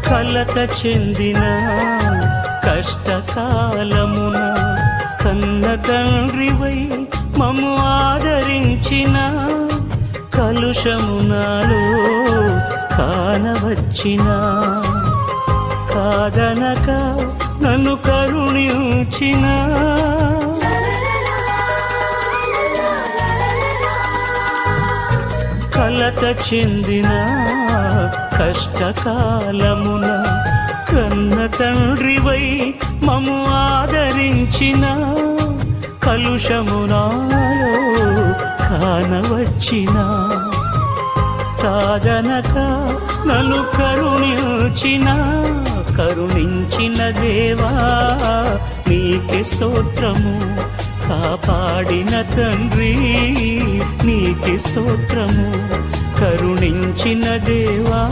కలత చెందిన కష్టకాలమున కన్న తండ్రివై మమ్ము ఆదరించిన కలుషమునాలో కానవచ్చిన కాదనక నన్ను కరుణించిన కలత చెందిన కష్టకాలమున కన్న తండ్రివై మమ్ము ఆదరించిన కలుషమునాలో కానవచ్చిన కాదనక నన్ను కరుణించిన కరుణించిన దేవా నీకే స్తోత్రము కాపాడిన తండ్రి నీకే స్తోత్రము కరుణించిన దేవా